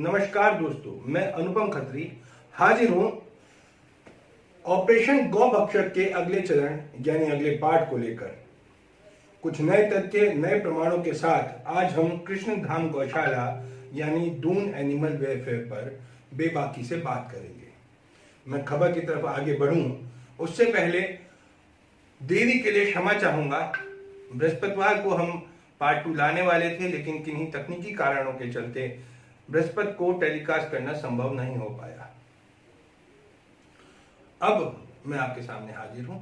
नमस्कार दोस्तों, मैं अनुपम खत्री हाजिर हूं ऑपरेशन गौभक्षक के अगले चरण यानी अगले पार्ट को लेकर कुछ नए तथ्य, नए प्रमाणों के साथ। आज हम कृष्ण धाम गौशाला यानी दून एनिमल वेलफेयर पर बेबाकी से बात करेंगे। मैं खबर की तरफ आगे बढ़ूं उससे पहले देरी के लिए क्षमा चाहूंगा। बृहस्पतिवार को हम पार्ट 2 लाने वाले थे, लेकिन किन्हीं तकनीकी कारणों के चलते बृहस्पति को टेलीकास्ट करना संभव नहीं हो पाया। अब मैं आपके सामने हाजिर हूं।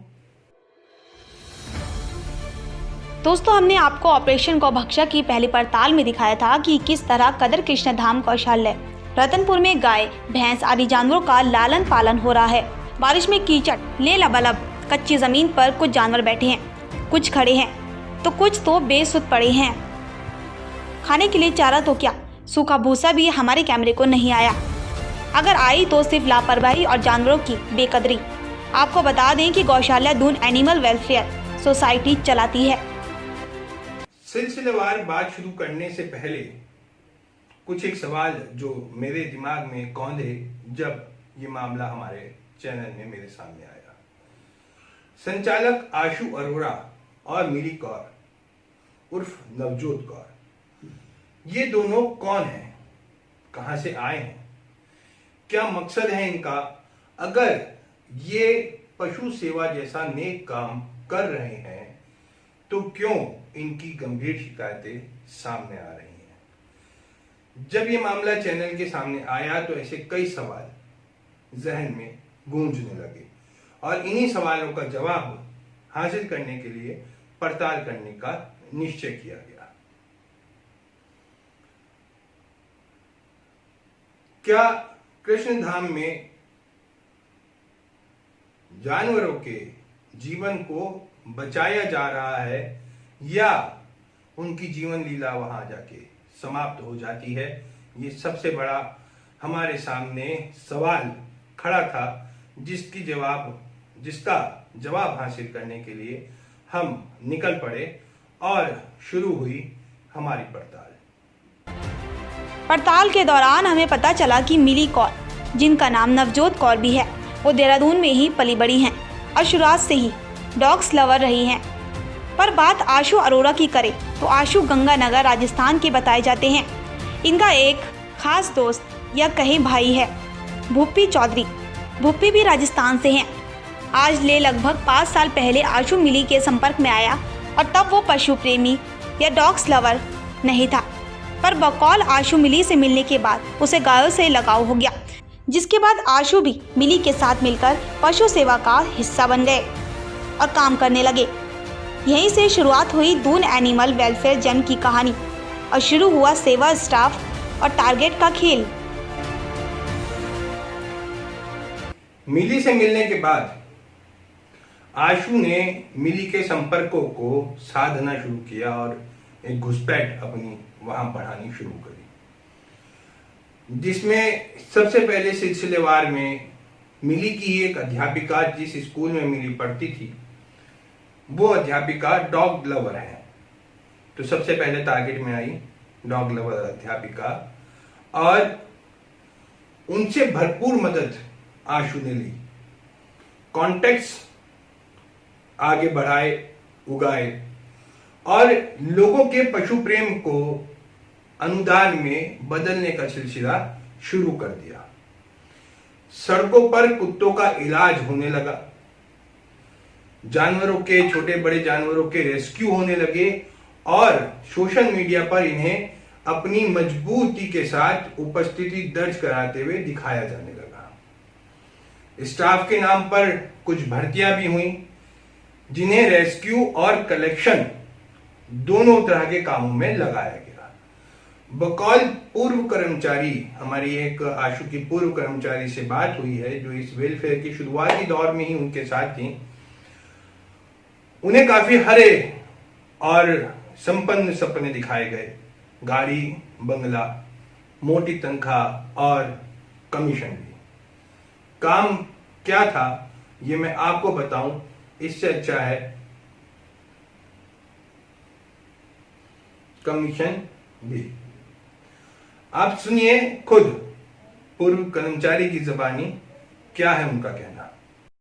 दोस्तों, हमने आपको ऑपरेशन गौभक्षक की पहली पड़ताल में दिखाया था कि किस तरह कदर कृष्ण धाम गौशाला रतनपुर में गाय, भैंस आदि जानवरों का लालन पालन हो रहा है। बारिश में कीचड़ ले लबालब कच्ची जमीन पर कुछ जानवर बैठे हैं, कुछ खड़े हैं तो कुछ तो बेसुध पड़े हैं। खाने के लिए चारा तो क्या, सूखा भूसा भी हमारे कैमरे को नहीं आया। अगर आई तो सिर्फ लापरवाही और जानवरों की बेकदरी। आपको बता दें कि गौशाला दून एनिमल वेलफेयर सोसाइटी चलाती है। सिलसिलेवार बात शुरू करने से पहले कुछ एक सवाल जो मेरे दिमाग में कौंधे जब ये मामला हमारे चैनल में मेरे सामने आया। संचालक आशु अरोड़ा और मिली कौर उर्फ नवजोत कौर, ये दोनों कौन हैं, कहां से आए हैं, क्या मकसद है इनका? अगर ये पशु सेवा जैसा नेक काम कर रहे हैं तो क्यों इनकी गंभीर शिकायतें सामने आ रही हैं? जब ये मामला चैनल के सामने आया तो ऐसे कई सवाल जहन में गूंजने लगे और इन्हीं सवालों का जवाब हासिल करने के लिए पड़ताल करने का निश्चय किया गया। क्या कृष्ण धाम में जानवरों के जीवन को बचाया जा रहा है या उनकी जीवन लीला वहां जाके समाप्त हो जाती है? ये सबसे बड़ा हमारे सामने सवाल खड़ा था, जिसका जवाब हासिल करने के लिए हम निकल पड़े और शुरू हुई हमारी पड़ताल। पड़ताल के दौरान हमें पता चला कि मिली कौर, जिनका नाम नवजोत कौर भी है, वो देहरादून में ही पली बड़ी हैं और शुरुआत से ही डॉग्स लवर रही हैं। पर बात आशु अरोड़ा की करें तो आशु गंगानगर राजस्थान के बताए जाते हैं। इनका एक खास दोस्त या कहीं भाई है, भूपी चौधरी। भूपी भी राजस्थान से हैं। आज ले लगभग 5 साल पहले आशु मिली के संपर्क में आया और तब वो पशु प्रेमी या डॉग्स लवर नहीं था, पर बकौल आशु मिली से मिलने के बाद उसे गायों से लगाव हो गया, जिसके बाद आशु भी मिली के साथ मिलकर पशु सेवा का हिस्सा बन गए और काम करने लगे। यहीं से शुरुआत हुई दून एनिमल वेलफेयर जन की कहानी और शुरू हुआ सेवा स्टाफ और टारगेट का खेल। मिली से मिलने के बाद आशु ने मिली के संपर्कों को साधना शुरू किया और एक घुसपैठ अपनी वहां बढ़ानी शुरू करी, जिसमें सबसे पहले सिलसिलेवार में मिली की एक अध्यापिका, जिस स्कूल में मिली पढ़ती थी, वो अध्यापिका डॉग लवर है। तो सबसे पहले टारगेट में आई डॉग लवर अध्यापिका और उनसे भरपूर मदद आशु ने ली। कॉन्टेक्ट्स आगे बढ़ाए, उगाए और लोगों के पशु प्रेम को अनुदान में बदलने का सिलसिला शुरू कर दिया। सड़कों पर कुत्तों का इलाज होने लगा, जानवरों के, छोटे बड़े जानवरों के रेस्क्यू होने लगे और सोशल मीडिया पर इन्हें अपनी मजबूती के साथ उपस्थिति दर्ज कराते हुए दिखाया जाने लगा। स्टाफ के नाम पर कुछ भर्तियां भी हुई, जिन्हें रेस्क्यू और कलेक्शन दोनों तरह के कामों में लगाया गया। बकौल पूर्व कर्मचारी, हमारी एक आशु की पूर्व कर्मचारी से बात हुई है जो इस वेलफेयर के शुरुआती दौर में ही उनके साथ थी। उन्हें काफी हरे और संपन्न सपने दिखाए गए, गाड़ी, बंगला, मोटी तनख्वाह और कमीशन भी। काम क्या था ये मैं आपको बताऊं, इससे अच्छा है कमीशन भी। आप सुनिए खुद पूर्व कर्मचारी की जुबानी, क्या है उनका कहना।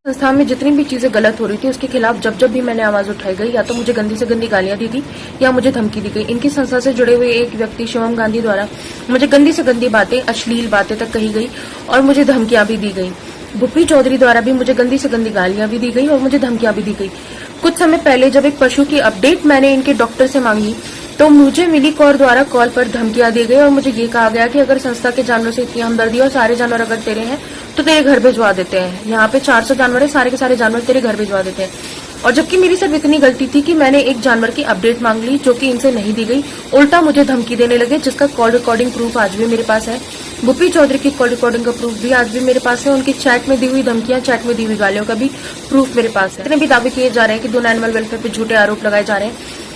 संस्था में जितनी भी चीजें गलत हो रही थी उसके खिलाफ जब जब भी मैंने आवाज उठाई गई, या तो मुझे गंदी से गंदी गालियां दी थी या मुझे धमकी दी गई। इनकी संस्था से जुड़े हुए एक व्यक्ति शिवम गांधी द्वारा मुझे गंदी से गंदी बातें, अश्लील बातें तक कही गई और मुझे धमकियां भी दी गई। भूपी चौधरी द्वारा भी मुझे गंदी से गंदी गालियां भी दी गई और मुझे धमकियां भी दी गई। कुछ समय पहले जब एक पशु की अपडेट मैंने इनके डॉक्टर से मांगी तो मुझे मिली कौर द्वारा कॉल पर धमकियां दी गई और मुझे ये कहा गया कि अगर संस्था के जानवरों से इतनी हमदर्दी और सारे जानवर अगर तेरे हैं तो तेरे घर भिजवा देते हैं। यहाँ पे 400 जानवर है, सारे के सारे जानवर तेरे घर भिजवा देते हैं। और जबकि मेरी सिर्फ इतनी गलती थी कि मैंने एक जानवर की अपडेट मांग ली जो कि इनसे नहीं दी गई, उल्टा मुझे धमकी देने लगे, जिसका कॉल रिकॉर्डिंग प्रूफ आज भी मेरे पास है। भूपी चौधरी की कॉल रिकॉर्डिंग का प्रूफ भी आज भी मेरे पास है। उनकी चैट में दी हुई धमकियां, चैट में दी हुई गालियों का भी प्रूफ मेरे पास है। इतने भी दावे किए जा रहे हैं कि दून एनिमल वेलफेयर पे झूठे आरोप लगाए जा रहे हैं,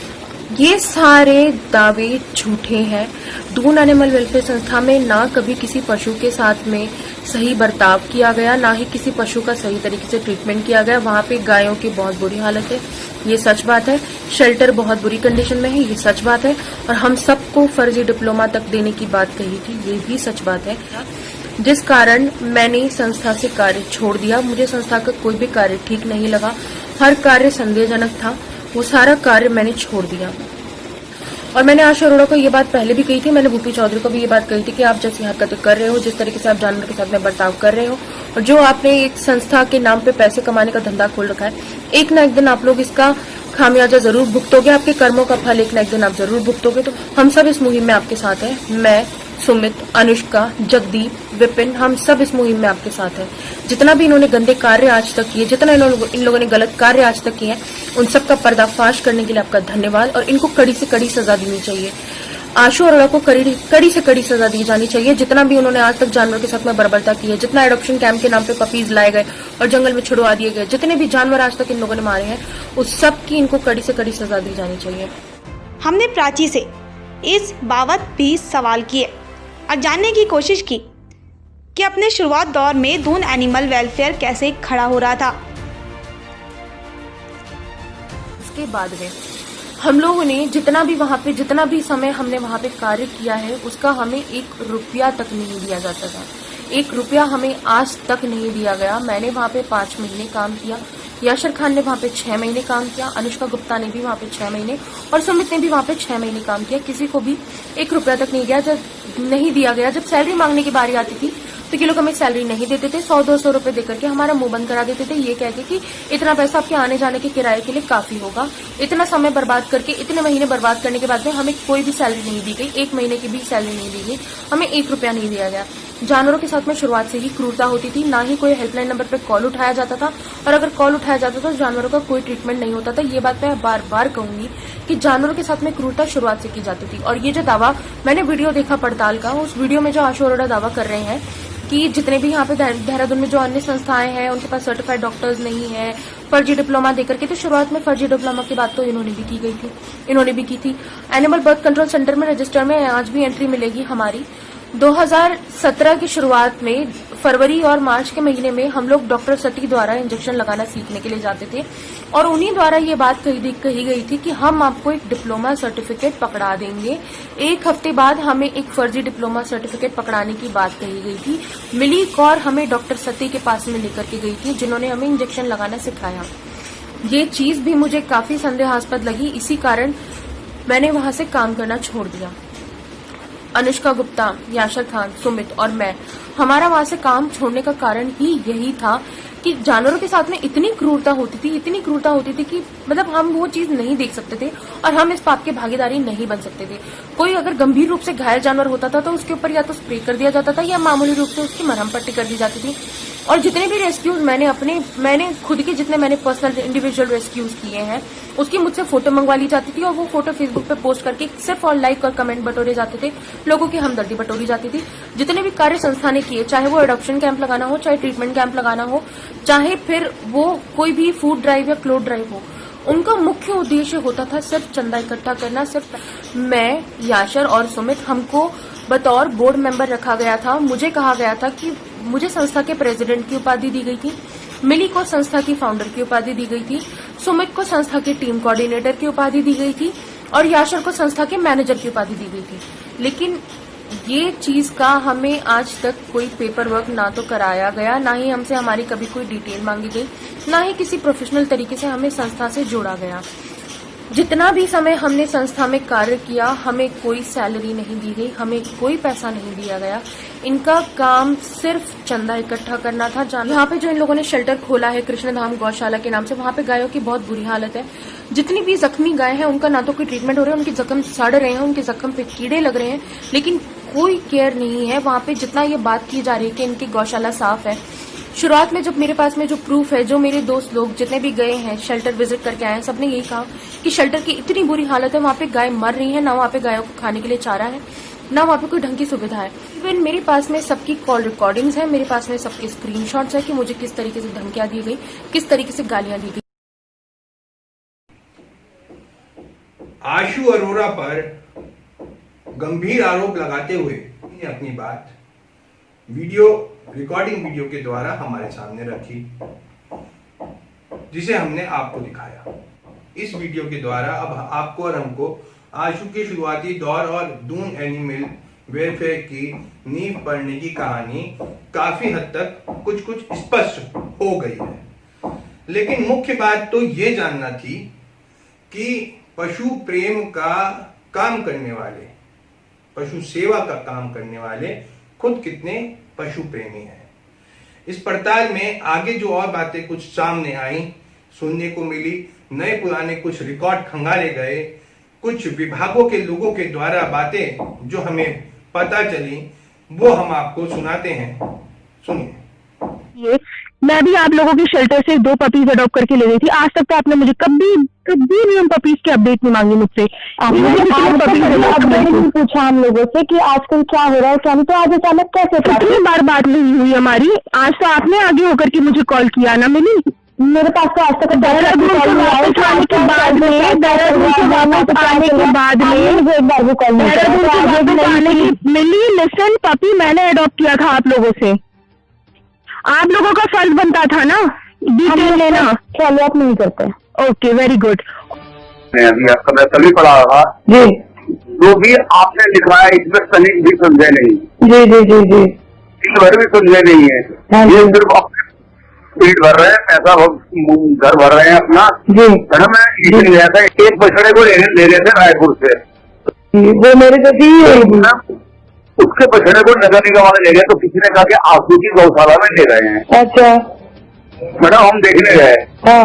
ये सारे दावे झूठे हैं। दून एनिमल वेलफेयर संस्था में ना कभी किसी पशु के साथ में सही बर्ताव किया गया, ना ही किसी पशु का सही तरीके से ट्रीटमेंट किया गया। वहां पे गायों की बहुत बुरी हालत है, ये सच बात है। शेल्टर बहुत बुरी कंडीशन में है, ये सच बात है। और हम सबको फर्जी डिप्लोमा तक देने की बात कही थी, ये भी सच बात है। जिस कारण मैंने संस्था से कार्य छोड़ दिया। मुझे संस्था का कोई भी कार्य ठीक नहीं लगा, हर कार्य संदेहजनक था, वो सारा कार्य मैंने छोड़ दिया। और मैंने आशा अरोड़ा को ये बात पहले भी कही थी, मैंने भूपी चौधरी को भी ये बात कही थी कि आप जैसी हरकतें कर रहे हो, जिस तरीके से आप जानवर के साथ में बर्ताव कर रहे हो और जो आपने एक संस्था के नाम पे पैसे कमाने का धंधा खोल रखा है, एक ना एक दिन आप लोग इसका खामियाजा जरूर भुगतोगे, आपके कर्मों का फल एक ना एक दिन आप जरूर भुगतोगे। तो हम सब इस मुहिम में आपके साथ हैं। मैं, सुमित, अनुष्का, जगदीप, विपिन, हम सब इस मुहिम में आपके साथ हैं। जितना भी इन्होंने गंदे कार्य आज तक किए, जितना इन लोगों ने गलत कार्य आज तक किए हैं, उन सब का पर्दाफाश करने के लिए आपका धन्यवाद। और इनको कड़ी से कड़ी सजा देनी चाहिए। आशु अरोड़ा को कड़ी से कड़ी सजा दी जानी चाहिए। जितना भी उन्होंने आज तक जानवर के साथ में बर्बरता की है, जितना एडॉप्शन कैंप के नाम पे पपीज लाए गए और जंगल में छुड़वा दिए गए, जितने भी जानवर आज तक इन लोगों ने मारे हैं, उस सब की इनको कड़ी से कड़ी सजा दी जानी चाहिए। हमने प्राची से इस बाबत भी सवाल किए और जानने की कोशिश की कि अपने शुरुआत दौर में दून एनिमल वेलफेयर कैसे खड़ा हो रहा था। उसके बाद में हम लोगों ने जितना भी समय हमने वहां पे कार्य किया है, उसका हमें 1 रुपया तक नहीं दिया जाता था। 1 रुपया हमें आज तक नहीं दिया गया। मैंने वहां पे 5 महीने काम किया, याशर खान ने वहां पे 6 महीने काम किया, अनुष्का गुप्ता ने भी वहां पे 6 महीने और सुमित ने भी वहां पे 6 महीने काम किया। किसी को भी 1 रुपया तक नहीं दिया गया। जब सैलरी मांगने की बारी आती थी तो ये लोग हमें सैलरी नहीं देते थे, 100-200 रुपए देकर के हमारा मुंह बंद करा देते थे, ये कह के कि इतना पैसा आपके आने जाने के किराए के लिए काफी होगा। इतना समय बर्बाद करके, इतने महीने बर्बाद करने के बाद में हमें कोई भी सैलरी नहीं दी गई, 1 महीने की भी सैलरी नहीं दी गई, हमें 1 रुपया नहीं दिया गया। जानवरों के साथ में शुरुआत से ही क्रूरता होती थी, ना ही कोई हेल्पलाइन नंबर पर कॉल उठाया जाता था, और अगर कॉल उठाया जाता था तो जानवरों का कोई ट्रीटमेंट नहीं होता था। ये बात मैं बार बार कहूंगी कि जानवरों के साथ में क्रूरता शुरुआत से की जाती थी। और ये जो दावा मैंने वीडियो देखा पड़ताल का, उस वीडियो में जो आशु अरोड़ा दावा कर रहे हैं कि जितने भी यहाँ पे देहरादून में जो अन्य संस्थाएं हैं उनके पास सर्टिफाइड डॉक्टर्स नहीं है, फर्जी डिप्लोमा देकर के, तो शुरुआत में फर्जी डिप्लोमा की बात तो इन्होंने भी की थी। एनिमल बर्थ कंट्रोल सेंटर में रजिस्टर में आज भी एंट्री मिलेगी हमारी। 2017 की शुरुआत में फरवरी और मार्च के महीने में हम लोग डॉक्टर सती द्वारा इंजेक्शन लगाना सीखने के लिए जाते थे, और उन्हीं द्वारा ये बात कही गई थी कि हम आपको एक डिप्लोमा सर्टिफिकेट पकड़ा देंगे। 1 हफ्ते बाद हमें एक फर्जी डिप्लोमा सर्टिफिकेट पकड़ाने की बात कही गई थी। मिली कौर हमें डॉक्टर सती के पास में लेकर के गई थी, जिन्होंने हमें इंजेक्शन लगाना सिखाया। ये चीज भी मुझे काफी संदेहास्पद लगी, इसी कारण मैंने वहां से काम करना छोड़ दिया। अनुष्का गुप्ता, याशर खान, सुमित और मैं, हमारा वहां से काम छोड़ने का कारण ही यही था कि जानवरों के साथ में इतनी क्रूरता होती थी कि मतलब हम वो चीज नहीं देख सकते थे और हम इस पाप के भागीदारी नहीं बन सकते थे। कोई अगर गंभीर रूप से घायल जानवर होता था तो उसके ऊपर या तो स्प्रे कर दिया जाता था या मामूली रूप से उसकी मरहम पट्टी कर दी जाती थी। और जितने भी रेस्क्यूज मैंने खुद के जितने मैंने पर्सनल इंडिविजुअल रेस्क्यूज किए हैं, उसकी मुझसे फोटो मंगवा ली जाती थी और वो फोटो फेसबुक पे पोस्ट करके सिर्फ और लाइक और कमेंट बटोरे जाते थे, लोगों की हमदर्दी बटोरी जाती थी। जितने भी कार्य संस्था ने किए, चाहे वो एडॉप्शन कैंप लगाना हो, चाहे ट्रीटमेंट कैंप लगाना हो, चाहे फिर वो कोई भी फूड ड्राइव या क्लोथ ड्राइव हो, उनका मुख्य उद्देश्य होता था सिर्फ चंदा इकट्ठा करना। सिर्फ मैं, याशर और सुमित, हमको बतौर बोर्ड मेंबर रखा गया था। मुझे कहा गया था कि मुझे संस्था के प्रेसिडेंट की उपाधि दी गई थी, मिली को संस्था की फाउंडर की उपाधि दी गई थी, सुमित को संस्था के टीम कोऑर्डिनेटर की उपाधि दी गई थी और याशर को संस्था के मैनेजर की उपाधि दी गई थी। लेकिन ये चीज का हमें आज तक कोई पेपर वर्क ना तो कराया गया, ना ही हमसे हमारी कभी कोई डिटेल मांगी गई, ना ही किसी प्रोफेशनल तरीके से हमें संस्था से जोड़ा गया। जितना भी समय हमने संस्था में कार्य किया, हमें कोई सैलरी नहीं दी गई, हमें कोई पैसा नहीं दिया गया। इनका काम सिर्फ चंदा इकट्ठा करना था। यहाँ पे जो इन लोगों ने शेल्टर खोला है कृष्णधाम गौशाला के नाम से, वहाँ पे गायों की बहुत बुरी हालत है। जितनी भी जख्मी गाय हैं उनका ना तो कोई ट्रीटमेंट हो रहा है, उनके जख्म सड़ रहे हैं, उनके जख्म पे कीड़े लग रहे हैं, लेकिन कोई केयर नहीं है। वहाँ पे जितना ये बात की जा रही है कि इनकी गौशाला साफ है, शुरुआत में जब मेरे पास में जो प्रूफ है, जो मेरे दोस्त लोग जितने भी गए हैं शेल्टर विजिट करके आए हैं, सबने यही कहा कि शेल्टर की इतनी बुरी हालत है, वहाँ पे गाय मर रही है, ना वहाँ पे गायों को खाने के लिए चारा है, ना वहाँ पे कोई ढंग की सुविधा है। इवन मेरे पास में सबकी कॉल रिकॉर्डिंग्स है, मेरे पास में सबके स्क्रीनशॉट्स है कि मुझे किस तरीके से धमकियां दी गई, किस तरीके से गालियां दी गई। आशु अरोरा पर गंभीर आरोप लगाते हुए अपनी बात रिकॉर्डिंग वीडियो के द्वारा हमारे सामने रखी, जिसे हमने आपको दिखाया। इस वीडियो के द्वारा अब आपको और हमको आशु के शुरुआती दौर और दून एनिमल वेलफेयर की नींव पड़ने की कहानी काफी हद तक कुछ स्पष्ट हो गई है। लेकिन मुख्य बात तो ये जानना थी कि पशु प्रेम का काम करने वाले, पशु सेवा का काम करने वाले खुद कितने पशु प्रेमी हैं। इस पड़ताल में आगे जो और बातें कुछ सामने आई, सुनने को मिली, नए पुराने कुछ रिकॉर्ड खंगाले गए, कुछ विभागों के लोगों के द्वारा बातें जो हमें पता चली, वो हम आपको सुनाते हैं। सुनिए। मैं भी आप लोगों के शेल्टर से 2 पपीज अडॉप्ट करके ले गई थी। आज तक तो आपने मुझे कभी भी उन पपीज की अपडेट नहीं मांगी मुझसे। आपने अपडेट नहीं पूछा हम लोगों से कि आजकल क्या हो रहा है क्या नहीं, तो आज अचानक कैसे? कितनी बार बात नहीं हुई हमारी, आज तो आपने आगे होकर के मुझे कॉल किया ना। मिली मेरे पास तो आज तक देहरादून के बाद मिली लिसन पपी मैंने अडॉप्ट किया था आप लोगों से। आप लोगों का फर्ज बनता था ना डिटेल लेना, फॉलो अप नहीं करते। Okay, very good. अभी आपका मैं तभी पढ़ा रहा जी, जो भी आपने लिखा है इसमें तनिक भी समझे नहीं। जी जी जी जी, इस भर भी समझे नहीं है। ये सिर्फ अपने पेट भर रहे हैं, पैसा घर भर रहे हैं अपना जी। मैडम मैं इसी गया था, एक बछड़े को ले रहे थे रायपुर से, वो मेरे जैसे उसके बछड़े को नगर निगम वाले ले गए, तो किसी ने कहा कि आंसू की गौशाला में ले रहे हैं। अच्छा मैडम, हम देखने गए। हाँ।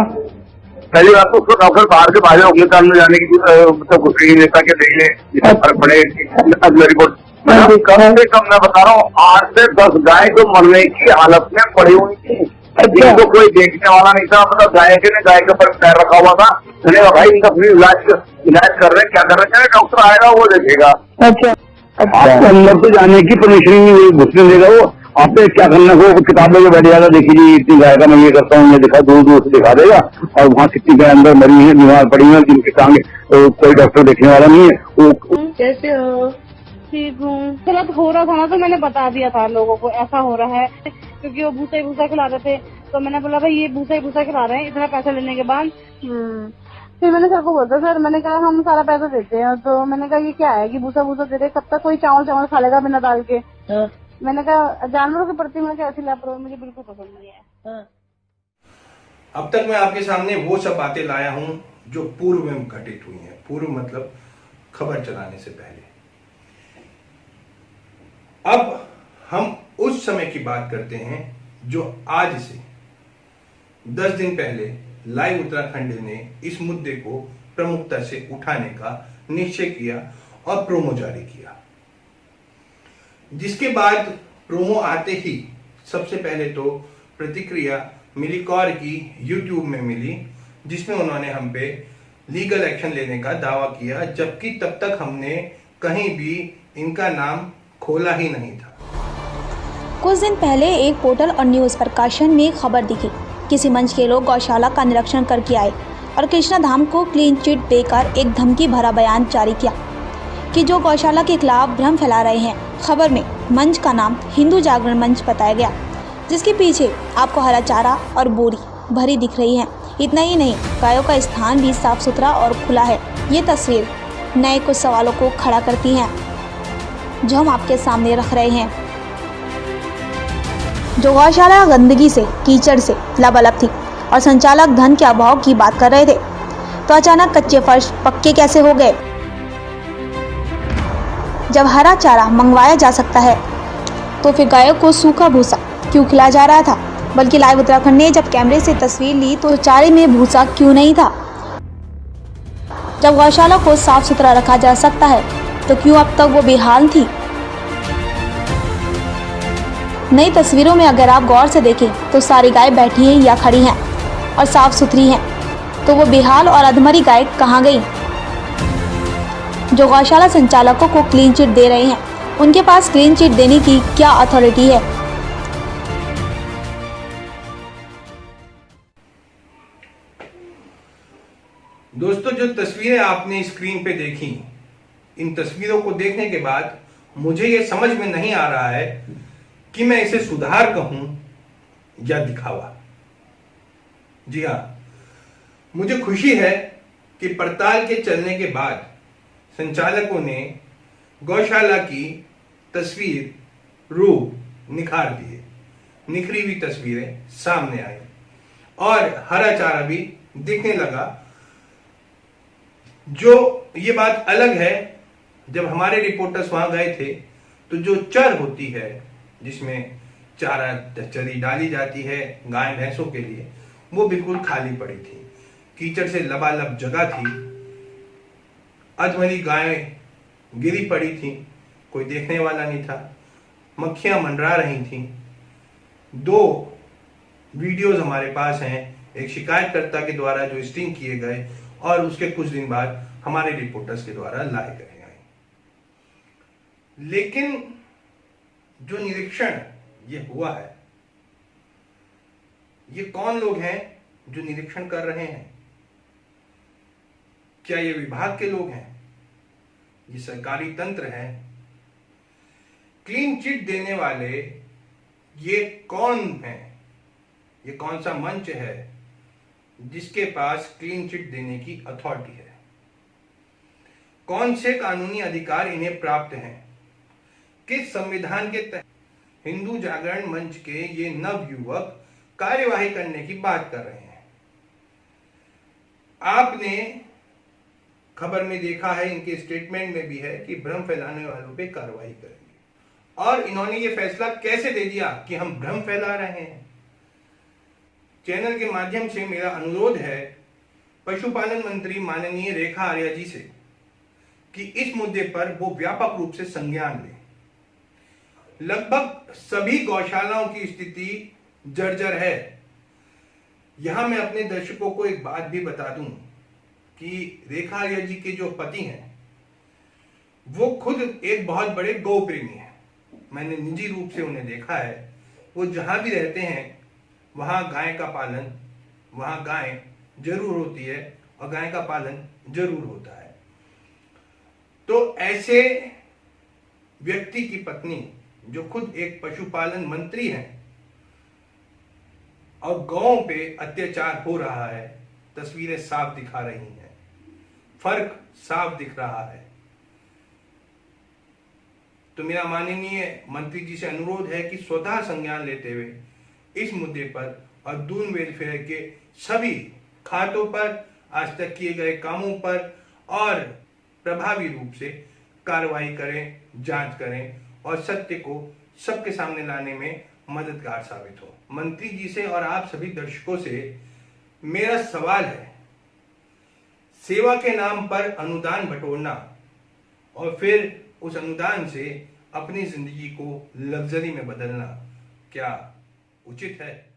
पहली बात तो उसको डॉक्टर बाहर के बाहर अगले में जाने की मतलब कुछ नहीं लेता कि देख ले जितना फर्क पड़े अगले रिपोर्ट। कम से कम मैं बता रहा हूँ 8 से 10 गाय तो मरने की हालत में पड़ी हुई थी, जिनको कोई देखने वाला नहीं था। मतलब गाय के ऊपर पैर रखा हुआ था। मैंने कहा भाई इनका फ्री इलाज कर रहे हैं, क्या कर रहे हैं, डॉक्टर आएगा वो देखेगा। अच्छा, आपको अंदर से जाने की परमिशन नहीं घुसने देगा वो। आपने क्या करना है, वो किताब लेके बैठ जाएगा, देखिए जी इतनी गाय का मैं ये करता हूँ, ये दिखा दूर से दिखा देगा। और वहाँ कितनी गाय अंदर मरी है, बीमार पड़ी है, जिनके सामने कोई डॉक्टर देखने वाला नहीं है। वो कैसे हो? ठीक हूँ। गलत हो रहा था ना, तो मैंने बता दिया था लोगों को ऐसा हो रहा है, क्योंकि वो भूसा खिला रहे थे। तो मैंने बोला भाई ये भूसा खिला रहे हैं इतना पैसा लेने के बाद। फिर मैंने सर को बोला, सर मैंने कहा हम सारा पैसा देते हैं। तो मैंने कहा ये क्या है कि भूसा दे रहे, कब तक कोई चावल खा लेगा बिना दाल के। मैंने कहा जानवरों के प्रति मैं ऐसी लापरवाही मुझे बिल्कुल पसंद नहीं है। अब तक मैं आपके सामने वो सब बातें लाया हूं जो पूर्व में घटित हुई हैं। पूर्व मतलब खबर चलाने से पहले। अब हम उस समय की बात करते हैं जो आज से 10 दिन पहले लाइव उत्तराखंड ने इस मुद्दे को प्रमुखता से उठाने का निश्चय किया और प्रोमो जारी किया, जिसके बाद प्रोमो आते ही सबसे पहले तो प्रतिक्रिया मिली कौर की YouTube में मिली, जिसमें उन्होंने हम पे लीगल एक्शन लेने का दावा किया, जबकि तब तक हमने कहीं भी इनका नाम खोला ही नहीं था। कुछ दिन पहले एक पोर्टल और न्यूज़ प्रकाशन में खबर दिखी, किसी मंच के लोग गौशाला का निरीक्षण करके आए और कृष्णाधाम को क्लीन चिट देकर एक धमकी भरा बयान जारी किया कि जो गौशाला के खिलाफ भ्रम फैला रहे हैं। खबर में मंच का नाम हिंदू जागरण मंच बताया गया, जिसके पीछे आपको हरा चारा और बोरी भरी दिख रही है। इतना ही नहीं, गायों का स्थान भी साफ सुथरा और खुला है। ये तस्वीर नए कुछ सवालों को खड़ा करती है। जो हम आपके सामने रख रहे हैं। जो गौशाला गंदगी से, कीचड़ से लबालब थी और संचालक धन के अभाव की बात कर रहे थे, तो अचानक कच्चे फर्श पक्के कैसे हो गए? जब हरा चारा मंगवाया जा सकता है तो फिर गायों को सूखा भूसा क्यों खिलाया जा रहा था? बल्कि लाइव उत्तराखंड ने जब कैमरे से तस्वीर ली तो चारे में भूसा क्यों नहीं था? जब गौशाला को साफ सुथरा रखा जा सकता है तो क्यों अब तक वो बेहाल थी? नई तस्वीरों में अगर आप गौर से देखें तो सारी गाय बैठी हैं या खड़ी हैं और साफ सुथरी हैं, तो वो बेहाल और अधमरी गाय कहाँ गई? जो गौशाला संचालकों को क्लीन चिट दे रहे हैं, उनके पास क्लीन चिट देने की क्या अथॉरिटी है? दोस्तों, जो तस्वीरें आपने स्क्रीन पे देखी, इन तस्वीरों को देखने के बाद मुझे ये समझ में नहीं आ रहा है कि मैं इसे सुधार कहूं या दिखावा। जी हां, मुझे खुशी है कि पड़ताल के चलने के बाद संचालकों ने गौशाला की तस्वीर, रूप निखार दिए, निखरी हुई तस्वीरें सामने आई और हरा चारा भी दिखने लगा। जो ये बात अलग है, जब हमारे रिपोर्टर्स वहां गए थे तो जो चर होती है जिसमें चारा चरी डाली जाती है गाय भैंसों के लिए, वो बिल्कुल खाली पड़ी थी। कीचड़ से लबालब जगह थी, अधमरी गायें गिरी पड़ी थी, कोई देखने वाला नहीं था, मक्खियां मंडरा रही थीं। 2 वीडियोस हमारे पास हैं, एक शिकायतकर्ता के द्वारा जो स्टिंग किए गए और उसके कुछ दिन बाद हमारे रिपोर्टर्स के द्वारा लाए गए हैं। लेकिन जो निरीक्षण ये हुआ है, ये कौन लोग हैं जो निरीक्षण कर रहे हैं? क्या ये विभाग के लोग हैं? ये सरकारी तंत्र है? क्लीन चिट देने वाले ये कौन हैं? ये कौन सा मंच है जिसके पास क्लीन चिट देने की अथॉरिटी है? कौन से कानूनी अधिकार इन्हें प्राप्त हैं? किस संविधान के तहत हिंदू जागरण मंच के ये नवयुवक कार्यवाही करने की बात कर रहे हैं? आपने खबर में देखा है, इनके स्टेटमेंट में भी है कि भ्रम फैलाने वालों पे कार्रवाई करेंगे। और इन्होंने ये फैसला कैसे दे दिया कि हम भ्रम फैला रहे हैं? चैनल के माध्यम से मेरा अनुरोध है पशुपालन मंत्री माननीय रेखा आर्या जी से कि इस मुद्दे पर वो व्यापक रूप से संज्ञान लें। लगभग सभी गौशालाओं की स्थिति जर्जर है। यहां मैं अपने दर्शकों को एक बात भी बता दूं कि रेखा आर्या जी के जो पति हैं वो खुद एक बहुत बड़े गौ प्रेमी हैं। मैंने निजी रूप से उन्हें देखा है। वो जहां भी रहते हैं वहां गाय का पालन, वहां गाय जरूर होती है और गाय का पालन जरूर होता है। तो ऐसे व्यक्ति की पत्नी जो खुद एक पशुपालन मंत्री हैं और गौओं पे अत्याचार हो रहा है, तस्वीरें साफ दिखा रही हैं, फर्क साफ दिख रहा है। तो मेरा माननीय मंत्री जी से अनुरोध है कि स्वतः संज्ञान लेते हुए इस मुद्दे पर और दून वेलफेयर के सभी खातों पर, आज तक किए गए कामों पर और प्रभावी रूप से कार्रवाई करें, जांच करें और सत्य को सबके सामने लाने में मददगार साबित हो। मंत्री जी से और आप सभी दर्शकों से मेरा सवाल है, सेवा के नाम पर अनुदान बटोरना और फिर उस अनुदान से अपनी जिंदगी को लग्जरी में बदलना क्या उचित है?